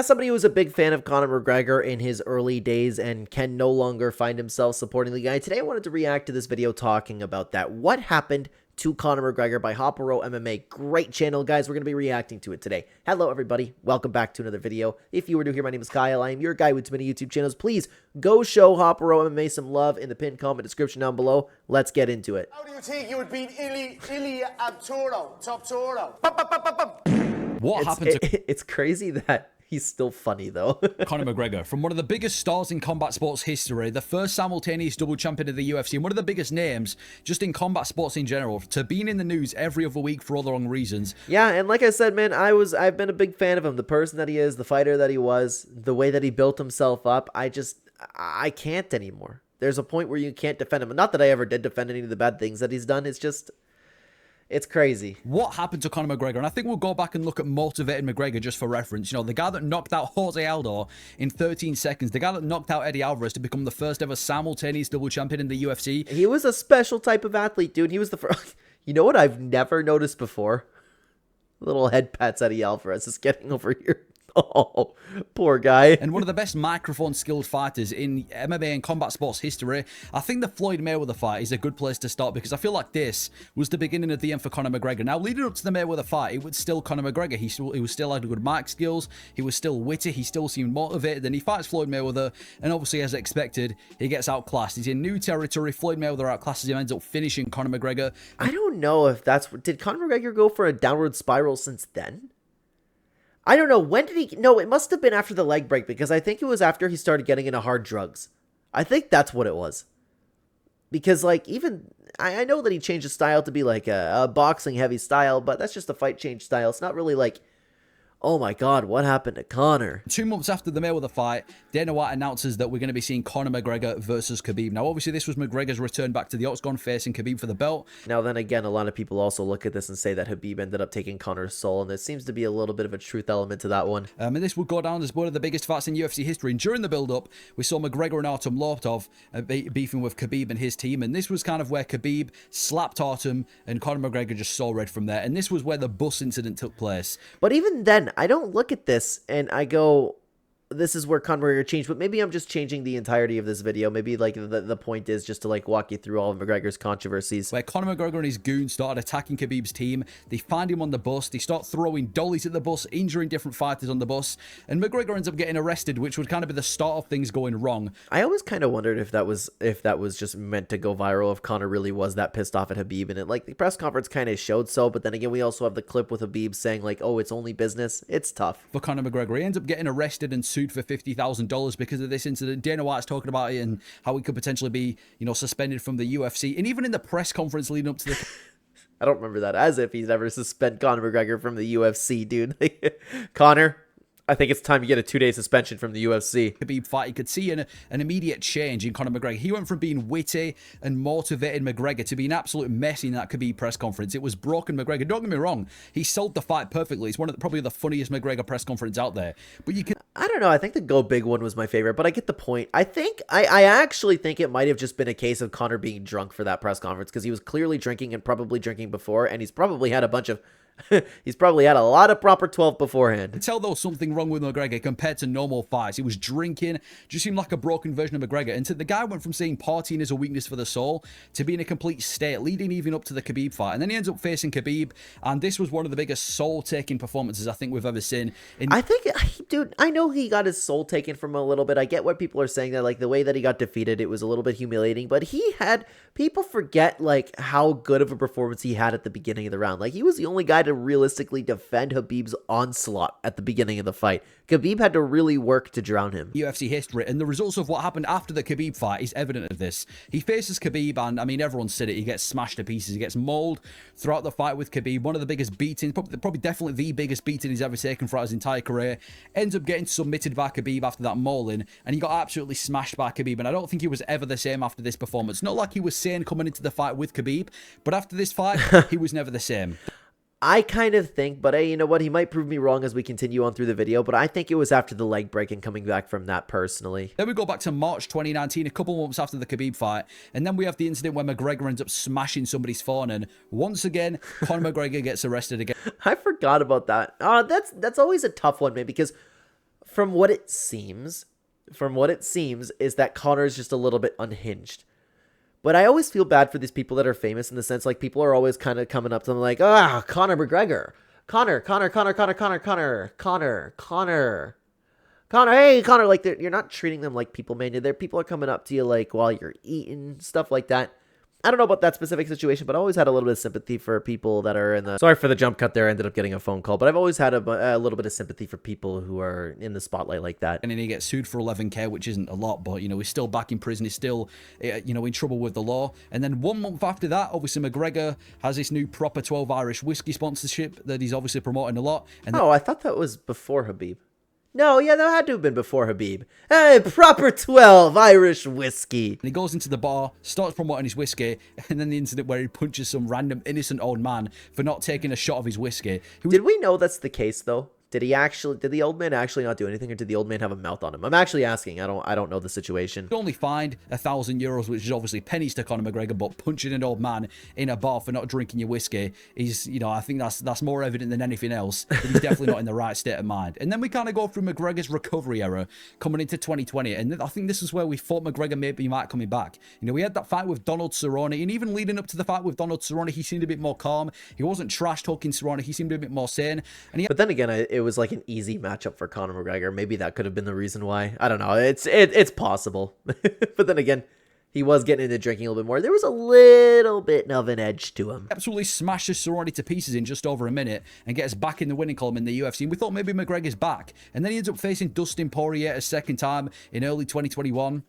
As somebody who was a big fan of Conor McGregor in his early days and can no longer find himself supporting the guy, today I wanted to react to this video talking about that. What happened to Conor McGregor by HopperoMMA? Great channel, guys. We're going to be reacting to it today. Hello, everybody. Welcome back to another video. If you were new here, my name is Kyle. I am your guy with too many YouTube channels. Please go show HopperoMMA some love in the pinned comment description down below. Let's get into it. How do you think you would beat Ilia Abturo, Top Toro? What happened to... It's crazy that he's still funny, though. Conor McGregor, from one of the biggest stars in combat sports history, the first simultaneous double champion of the UFC, and one of the biggest names just in combat sports in general, to being in the news every other week for all the wrong reasons. Yeah, and like I said, man, I've been a big fan of him. The person that he is, the fighter that he was, the way that he built himself up, I can't anymore. There's a point where you can't defend him. Not that I ever did defend any of the bad things that he's done. It's just... it's crazy. What happened to Conor McGregor? And I think we'll go back and look at motivated McGregor just for reference. You know, the guy that knocked out Jose Aldo in 13 seconds. The guy that knocked out Eddie Alvarez to become the first ever simultaneous double champion in the UFC. He was a special type of athlete, dude. He was the first... You know what I've never noticed before? Little head pats Eddie Alvarez is getting over here. Oh, poor guy. And one of the best microphone skilled fighters in MMA and combat sports history. I think the Floyd Mayweather fight is a good place to start because I feel like this was the beginning of the end for Conor McGregor. Now, leading up to the Mayweather fight, it was still Conor McGregor. He was still had good mic skills. He was still witty. He still seemed motivated. Then he fights Floyd Mayweather, and obviously, as expected, he gets outclassed. He's in new territory. Floyd Mayweather outclasses him, ends up finishing Conor McGregor. I don't know if that's... Did Conor McGregor go for a downward spiral since then? I don't know. When did he... No, it must have been after the leg break because I think it was after he started getting into hard drugs. I think that's what it was. Because, like, even... I know that he changed his style to be, like, a boxing-heavy style, but that's just a fight change style. It's not really, like... Oh my God, what happened to Conor? 2 months after the Mayweather fight, Dana White announces that we're going to be seeing Conor McGregor versus Khabib. Now, obviously, this was McGregor's return back to the octagon facing Khabib for the belt. Now, then again, a lot of people also look at this and say that Khabib ended up taking Conor's soul, and there seems to be a little bit of a truth element to that one. And this would go down as one of the biggest fights in UFC history. And during the build-up, we saw McGregor and Artem Loptov beefing with Khabib and his team. And this was kind of where Khabib slapped Artem, and Conor McGregor just saw red from there. And this was where the bus incident took place. But even then, I don't look at this and I go, this is where Conor McGregor changed, but maybe I'm just changing the entirety of this video. Maybe like the point is just to like walk you through all of McGregor's controversies. Where Conor McGregor and his goons started attacking Khabib's team. They find him on the bus. They start throwing dollies at the bus, injuring different fighters on the bus. And McGregor ends up getting arrested, which would kind of be the start of things going wrong. I always kind of wondered if that was just meant to go viral, if Conor really was that pissed off at Khabib. And it, like, the press conference kind of showed so, but then again, we also have the clip with Khabib saying like, oh, it's only business. It's tough. For Conor McGregor, he ends up getting arrested and sued for $50,000 because of this incident. Dana White's talking about it and how he could potentially be, you know, suspended from the UFC. And even in the press conference leading up to the... I don't remember that. As if he's ever suspended Conor McGregor from the UFC, dude. Conor, I think it's time you get a 2-day suspension from the UFC. Khabib fight, you could see an immediate change in Conor McGregor. He went from being witty and motivated McGregor to being an absolute mess in that Khabib press conference. It was broken McGregor. Don't get me wrong, he sold the fight perfectly. It's one of probably the funniest McGregor press conference out there. But you can... I don't know. I think the Go Big one was my favorite, but I get the point. I actually think it might have just been a case of Conor being drunk for that press conference because he was clearly drinking and probably drinking before, and he's probably had a bunch of... he's probably had a lot of proper 12 beforehand. I tell there was something wrong with McGregor compared to normal fights. He was drinking, just seemed like a broken version of McGregor. And so the guy went from saying partying is a weakness for the soul to being a complete state, leading even up to the Khabib fight. And then he ends up facing Khabib, and this was one of the biggest soul-taking performances I think we've ever seen. I think, dude, I know he got his soul taken from him a little bit. I get what people are saying, that like the way that he got defeated, it was a little bit humiliating, but he had... People forget like how good of a performance he had at the beginning of the round. Like, he was the only guy to realistically defend Khabib's onslaught at the beginning of the fight. Khabib had to really work to drown him. UFC history, and the results of what happened after the Khabib fight is evident of this. He faces Khabib, and I mean, everyone said it, he gets smashed to pieces. He gets mauled throughout the fight with Khabib. One of the biggest beatings, probably definitely the biggest beating he's ever taken throughout his entire career. Ends up getting submitted by Khabib after that mauling, and he got absolutely smashed by Khabib. And I don't think he was ever the same after this performance. Not like he was sane coming into the fight with Khabib, but after this fight, he was never the same. I kind of think, but hey, you know what? He might prove me wrong as we continue on through the video, but I think it was after the leg break and coming back from that personally. Then we go back to March 2019, a couple months after the Khabib fight, and then we have the incident where McGregor ends up smashing somebody's phone, and once again, Conor McGregor gets arrested again. I forgot about that. That's always a tough one, man, because From what it seems, is that Conor is just a little bit unhinged. But I always feel bad for these people that are famous in the sense, like, people are always kind of coming up to them like, Conor McGregor. Conor, hey, Conor. Like, you're not treating them like people, man. People are coming up to you, like, while you're eating, stuff like that. I don't know about that specific situation, but I always had a little bit of sympathy for people that are in the... Sorry for the jump cut there. I ended up getting a phone call, but I've always had a little bit of sympathy for people who are in the spotlight like that. And then he gets sued for 11K, which isn't a lot, but, you know, he's still back in prison. He's still, you know, in trouble with the law. And then 1 month after that, obviously, McGregor has this new Proper 12 Irish whiskey sponsorship that he's obviously promoting a lot. And I thought that was before Habib. No, yeah, that had to have been before Habib. Hey, Proper 12 Irish whiskey. And he goes into the bar, starts promoting his whiskey, and then the incident where he punches some random innocent old man for not taking a shot of his whiskey. Did we know that's the case, though? Did the old man actually not do anything, or did the old man have a mouth on him? I'm actually asking. I don't know the situation. He only fined €1,000, which is obviously pennies to Conor McGregor, but punching an old man in a bar for not drinking your whiskey is, you know, I think that's more evident than anything else that he's definitely not in the right state of mind. And then we kind of go through McGregor's recovery era coming into 2020, and I think this is where we thought McGregor maybe might coming back. You know, we had that fight with Donald Cerrone, and even leading up to the fight with Donald Cerrone, he seemed a bit more calm. He wasn't trash talking Cerrone. He seemed a bit more sane. And but then again, it was like an easy matchup for Conor McGregor. Maybe that could have been the reason why. I don't know. It's possible. But then again, he was getting into drinking a little bit more. There was a little bit of an edge to him. Absolutely smashes Cerrone to pieces in just over a minute and gets back in the winning column in the UFC. And we thought maybe McGregor's back. And then he ends up facing Dustin Poirier a second time in early 2021.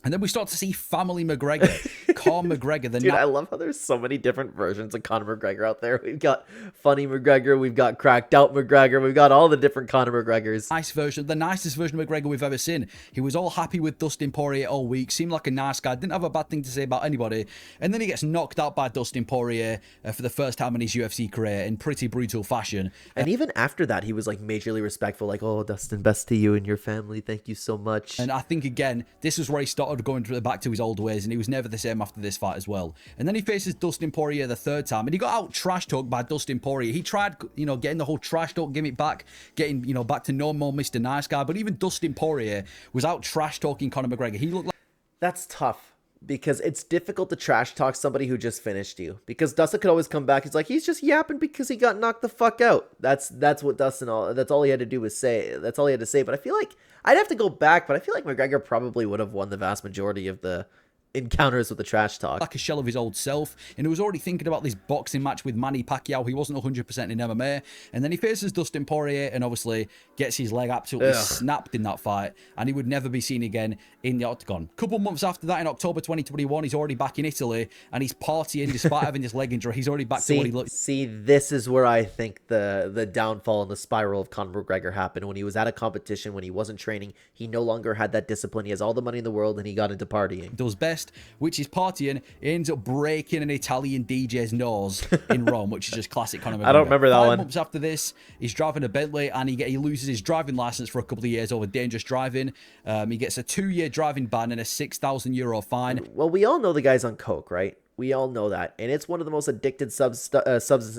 And then we start to see Family McGregor, Conor McGregor. Dude, I love how there's so many different versions of Conor McGregor out there. We've got Funny McGregor, we've got Cracked Out McGregor, we've got all the different Conor McGregors. Nice version, the nicest version of McGregor we've ever seen. He was all happy with Dustin Poirier all week, seemed like a nice guy, didn't have a bad thing to say about anybody. And then he gets knocked out by Dustin Poirier for the first time in his UFC career in pretty brutal fashion. And even after that, he was like majorly respectful, like, oh, Dustin, best to you and your family. Thank you so much. And I think, again, this is where he started going back to his old ways, and he was never the same after this fight as well. And then he faces Dustin Poirier the third time, and he got out trash talked by Dustin Poirier. He tried, you know, getting the whole trash talk gimmick back, getting, you know, back to no more Mr. Nice Guy. But even Dustin Poirier was out trash talking Conor McGregor. He looked like... That's tough, because it's difficult to trash talk somebody who just finished you. Because Dustin could always come back. He's like, he's just yapping because he got knocked the fuck out. That's what Dustin, that's all he had to do was say. That's all he had to say. But I feel like I'd have to go back, but I feel like McGregor probably would have won the vast majority of the encounters with the trash talk. Like a shell of his old self, and he was already thinking about this boxing match with Manny Pacquiao. He wasn't 100% in MMA, and then he faces Dustin Poirier and obviously gets his leg absolutely snapped in that fight, and he would never be seen again in the octagon. A couple months after that, in October 2021, he's already back in Italy, and he's partying despite having this leg injury. He's already back to what he looked. See, this is where I think the downfall and the spiral of Conor McGregor happened. When he was at a competition, when he wasn't training, he no longer had that discipline. He has all the money in the world, and he got into partying. Does best, which is partying. He ends up breaking an Italian DJ's nose in Rome, which is just classic Conor McGregor. I don't remember that one. 5 months after this, he's driving a Bentley, and he loses his driving license for a couple of years over dangerous driving. He gets a 2-year driving ban and a €6,000 fine. Well, we all know the guy's on coke, right? We all know that, and it's one of the most addicted substances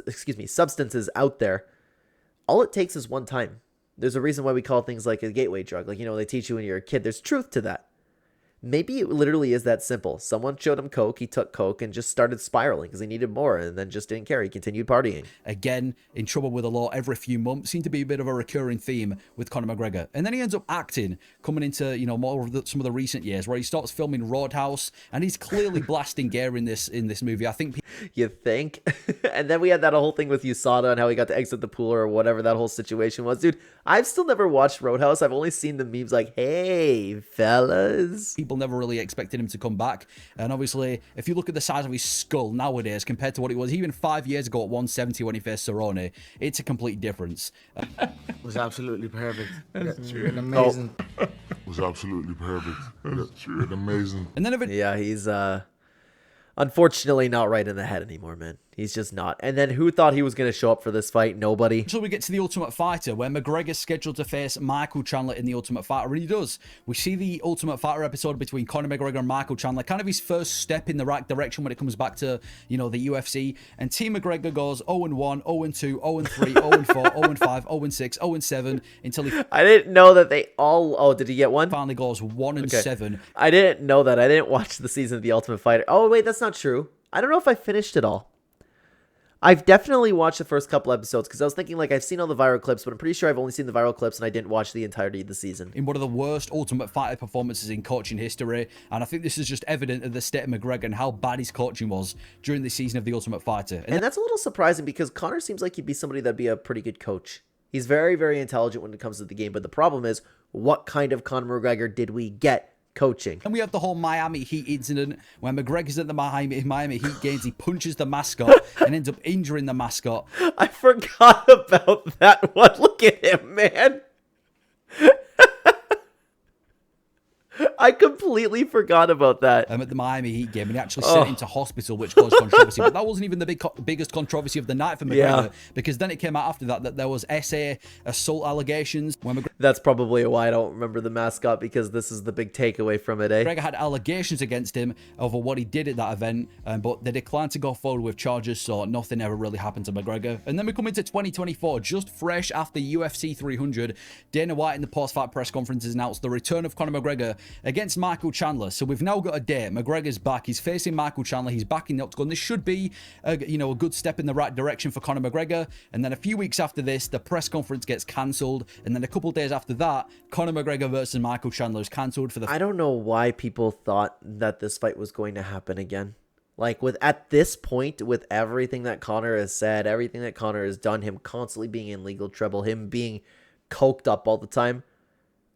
out there. All it takes is one time. There's a reason why we call things like a gateway drug. Like, you know, they teach you when you're a kid. There's truth to that. Maybe it literally is that simple. Someone showed him coke, he took coke, and just started spiraling because he needed more, and then just didn't care. He continued partying. Again, in trouble with the law every few months. Seemed to be a bit of a recurring theme with Conor McGregor. And then he ends up acting, coming into, you know, more of some of the recent years, where he starts filming Roadhouse, and he's clearly blasting gear in this movie. I think... You think? And then we had that whole thing with USADA and how he got to exit the pool or whatever that whole situation was. Dude, I've still never watched Roadhouse. I've only seen the memes like, hey, fellas. People never really expected him to come back. And obviously, if you look at the size of his skull nowadays compared to what it was even 5 years ago at 170 when he faced Cerrone, it's a complete difference. It was absolutely perfect. That's true. Amazing. It was absolutely perfect. That's true. Amazing. And then yeah, he's unfortunately not right in the head anymore, man. He's just not. And then who thought he was going to show up for this fight? Nobody. Until we get to the Ultimate Fighter, where McGregor's scheduled to face Michael Chandler in the Ultimate Fighter, and he does. We see the Ultimate Fighter episode between Conor McGregor and Michael Chandler, kind of his first step in the right direction when it comes back to, you know, the UFC. And Team McGregor goes 0-1, 0-2, 0-3, 0-4, 0-5, 0-6, 0-7 until he I didn't know that they all... Oh, did he get one? finally goes 1-7. I didn't know that. I didn't watch the season of The Ultimate Fighter. Oh, wait, that's not true. I don't know if I finished it all. I've definitely watched the first couple episodes because I was thinking, like, I've seen all the viral clips, but I'm pretty sure I've only seen the viral clips and I didn't watch the entirety of the season. In one of the worst Ultimate Fighter performances in coaching history, and I think this is just evident of the state of McGregor and how bad his coaching was during this season of The Ultimate Fighter. And that's a little surprising because Conor seems like he'd be somebody that'd be a pretty good coach. He's very, very intelligent when it comes to the game, but the problem is, what kind of Conor McGregor did we get coaching? And we have the whole Miami Heat incident where McGregor's at the Miami Heat games. He punches the mascot and ends up injuring the mascot. I forgot about that one. Look at him, man. I completely forgot about that. At the Miami Heat game, and he actually sent him to hospital, which caused controversy. But that wasn't even the biggest controversy of the night for McGregor, because then it came out after that there was SA assault allegations. When That's probably why I don't remember the mascot, because this is the big takeaway from it, eh? McGregor had allegations against him over what he did at that event, but they declined to go forward with charges, so nothing ever really happened to McGregor. And then we come into 2024, just fresh after UFC 300. Dana White in the post-fight press conferences announced the return of Conor McGregor against Michael Chandler. So we've now got a date. McGregor's back. He's facing Michael Chandler. He's back in the octagon. This should be a good step in the right direction for Conor McGregor. And then a few weeks after this, the press conference gets cancelled. And then a couple days after that, Conor McGregor versus Michael Chandler is cancelled for the... I don't know why people thought that this fight was going to happen again. Like, at this point, with everything that Conor has said, everything that Conor has done, him constantly being in legal trouble, him being coked up all the time,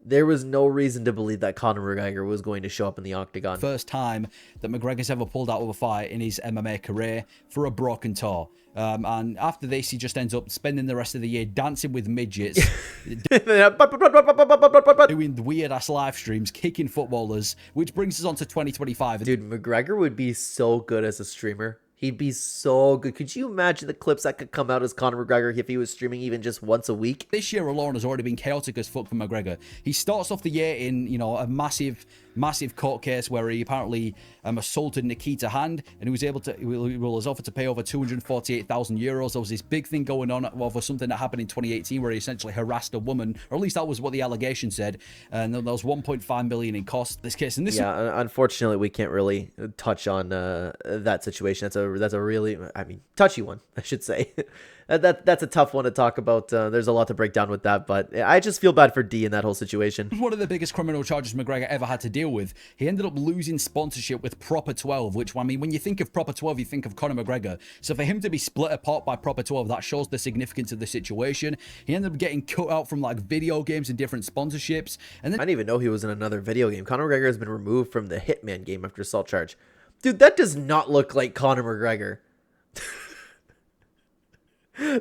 there was no reason to believe that Conor McGregor was going to show up in the octagon. First time that McGregor's ever pulled out of a fight in his MMA career for a broken toe. And after this, he just ends up spending the rest of the year dancing with midgets, doing weird-ass live streams, kicking footballers, which brings us on to 2025. Dude, McGregor would be so good as a streamer. He'd be so good. Could you imagine the clips that could come out as Conor McGregor if he was streaming even just once a week? This year alone has already been chaotic as fuck for McGregor. He starts off the year in, a massive court case where he apparently assaulted Nikita Hand, and he was offered to pay over 248,000 euros. There was this big thing going on over something that happened in 2018 where he essentially harassed a woman, or at least that was what the allegation said. And there was 1.5 million in cost this case. And this, yeah, unfortunately, we can't really touch on that situation. That's a really, touchy one, I should say. That's a tough one to talk about. There's a lot to break down with that, but I just feel bad for D in that whole situation. One of the biggest criminal charges McGregor ever had to deal with. He ended up losing sponsorship with Proper 12, which, when you think of Proper 12, you think of Conor McGregor. So for him to be split apart by Proper 12, that shows the significance of the situation. He ended up getting cut out from like video games and different sponsorships. And then, I didn't even know he was in another video game. Conor McGregor has been removed from the Hitman game after assault charge. Dude, that does not look like Conor McGregor.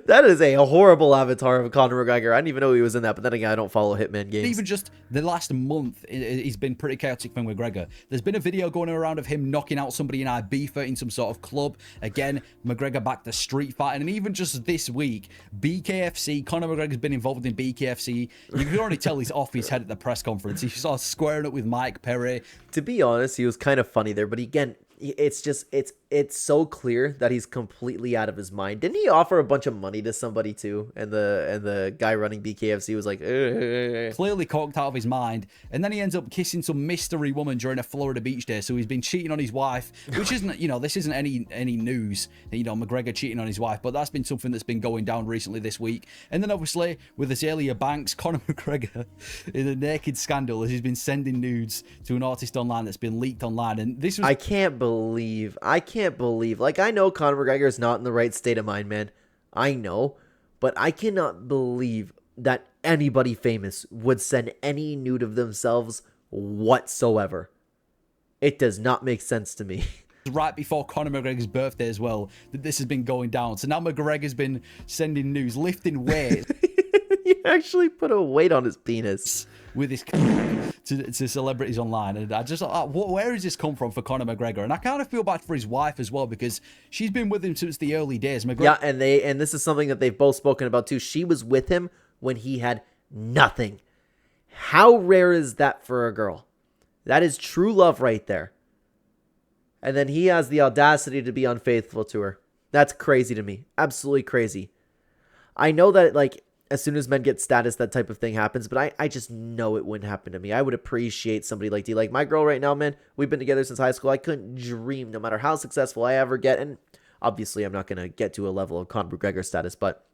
That is a horrible avatar of Conor McGregor. I didn't even know he was in that, but then again, I don't follow Hitman games. Even just the last month, he's been pretty chaotic for McGregor. There's been a video going around of him knocking out somebody in Ibiza in some sort of club. Again, McGregor back to street fighting. And even just this week, BKFC, Conor McGregor's been involved in BKFC. You can already tell he's off his head at the press conference. He started squaring up with Mike Perry. To be honest, he was kind of funny there, but again, it's so clear that he's completely out of his mind. Didn't he offer a bunch of money to somebody too? And the guy running BKFC was like, clearly coked out of his mind. And then he ends up kissing some mystery woman during a Florida beach day. So he's been cheating on his wife, which isn't, this isn't any news, McGregor cheating on his wife, but that's been something that's been going down recently this week. And then obviously with Azalea Banks, Conor McGregor in a naked scandal as he's been sending nudes to an artist online that's been leaked online. And this was... I can't believe, like, I know Conor McGregor is not in the right state of mind, man. I know, but I cannot believe that anybody famous would send any nude of themselves whatsoever. It does not make sense to me. Right before Conor McGregor's birthday as well, that this has been going down. So now McGregor's been sending nudes, lifting weights. He actually put a weight on his penis. With his... to celebrities online, and I just where has this come from for Conor McGregor? And I kind of feel bad for his wife as well, because she's been with him since the early days. Yeah, and this is something that they've both spoken about too. She was with him when he had nothing. How rare is that for a girl? That is true love right there. And then he has the audacity to be unfaithful to her. That's crazy to me. Absolutely crazy. I know that, like, as soon as men get status, that type of thing happens, but I just know it wouldn't happen to me. I would appreciate somebody like D. Like, my girl right now, man, we've been together since high school. I couldn't dream, no matter how successful I ever get, and obviously I'm not going to get to a level of Conor McGregor status, but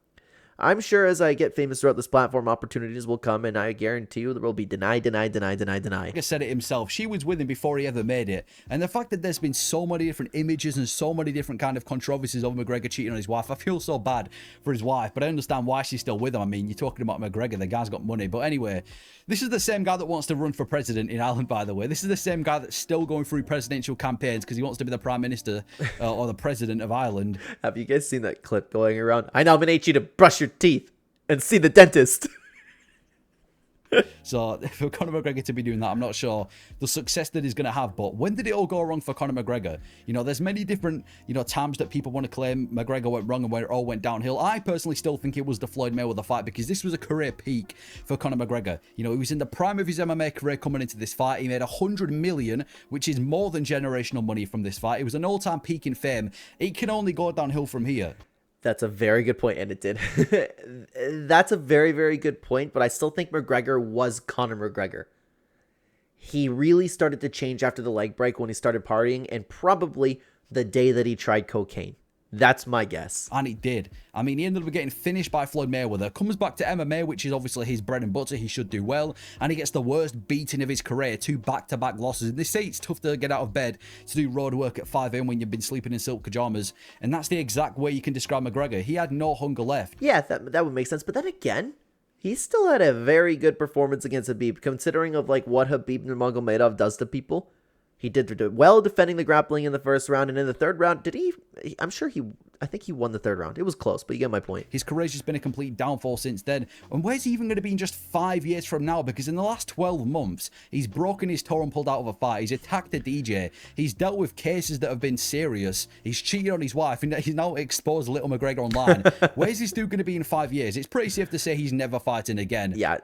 I'm sure as I get famous throughout this platform, opportunities will come, and I guarantee you there will be deny. Like I said it himself, she was with him before he ever made it. And the fact that there's been so many different images and so many different kind of controversies over McGregor cheating on his wife, I feel so bad for his wife, but I understand why she's still with him. I mean, you're talking about McGregor, the guy's got money. But anyway, this is the same guy that wants to run for president in Ireland, by the way. This is the same guy that's still going through presidential campaigns because he wants to be the prime minister or the president of Ireland. Have you guys seen that clip going around? I nominate you to brush your teeth and see the dentist. So for Conor McGregor to be doing that, I'm not sure the success that he's going to have. But when did it all go wrong for Conor McGregor? You know, there's many different, times that people want to claim McGregor went wrong and where it all went downhill. I personally still think it was the Floyd Mayweather fight, because this was a career peak for Conor McGregor. You know, he was in the prime of his MMA career coming into this fight. He made 100 million, which is more than generational money from this fight. It was an all-time peak in fame. It can only go downhill from here. That's a very good point, and it did. That's a very, very good point, but I still think McGregor was Conor McGregor. He really started to change after the leg break when he started partying, and probably the day that he tried cocaine. That's my guess. And he did. I mean, he ended up getting finished by Floyd Mayweather, comes back to MMA, which is obviously his bread and butter. He should do well. And he gets the worst beating of his career, 2 back-to-back losses. And they say it's tough to get out of bed to do road work at 5 a.m. when you've been sleeping in silk pajamas. And that's the exact way you can describe McGregor. He had no hunger left. Yeah, that would make sense. But then again, he still had a very good performance against Khabib, considering of like what Khabib Nurmagomedov does to people. He did well defending the grappling in the first round, and in the third round, I think he won the third round. It was close, but you get my point. His career's just been a complete downfall since then. And where's he even going to be in just 5 years from now? Because in the last 12 months, he's broken his toe and pulled out of a fight. He's attacked a DJ. He's dealt with cases that have been serious. He's cheated on his wife, and he's now exposed little McGregor online. Where's this dude going to be in 5 years? It's pretty safe to say he's never fighting again. Yeah,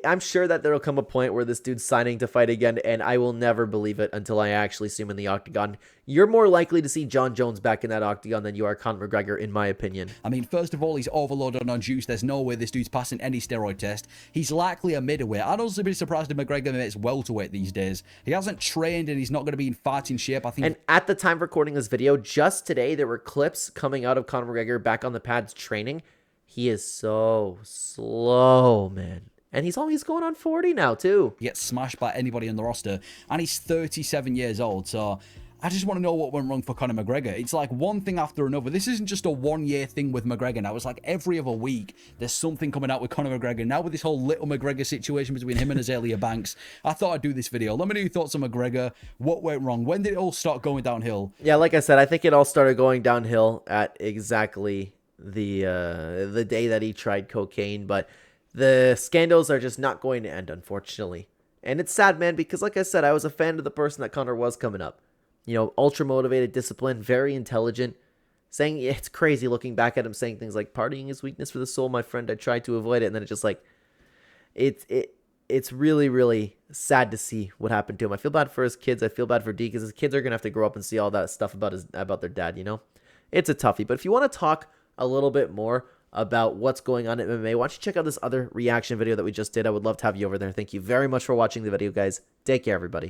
I'm sure that there'll come a point where this dude's signing to fight again, and I will never believe it until I actually see him in the octagon. You're more likely to see John Jones back in that octagon than you are Conor McGregor, in my opinion. I mean, first of all, he's overloaded on juice. There's no way this dude's passing any steroid test. He's likely a middleweight. I'd also be surprised if McGregor makes welterweight these days. He hasn't trained, and he's not going to be in fighting shape, I think. And at the time of recording this video, just today, there were clips coming out of Conor McGregor back on the pads training. He is so slow, man. And he's going on 40 now, too. He gets smashed by anybody on the roster. And he's 37 years old, so I just want to know what went wrong for Conor McGregor. It's like one thing after another. This isn't just a one-year thing with McGregor now. It's like every other week, there's something coming out with Conor McGregor. Now with this whole little McGregor situation between him and Azalea Banks, I thought I'd do this video. Let me know your thoughts on McGregor. What went wrong? When did it all start going downhill? Yeah, like I said, I think it all started going downhill at exactly the day that he tried cocaine, but the scandals are just not going to end, unfortunately. And it's sad, man, because like I said, I was a fan of the person that Conor was coming up. You know, ultra motivated, disciplined, very intelligent. Saying, it's crazy looking back at him saying things like, partying is weakness for the soul, my friend. I tried to avoid it. And then it's just like, it's really, really sad to see what happened to him. I feel bad for his kids. I feel bad for D, because his kids are going to have to grow up and see all that stuff about their dad, you know? It's a toughie. But if you want to talk a little bit more about what's going on at MMA, why don't you check out this other reaction video that we just did? I would love to have you over there. Thank you very much for watching the video, guys. Take care, everybody.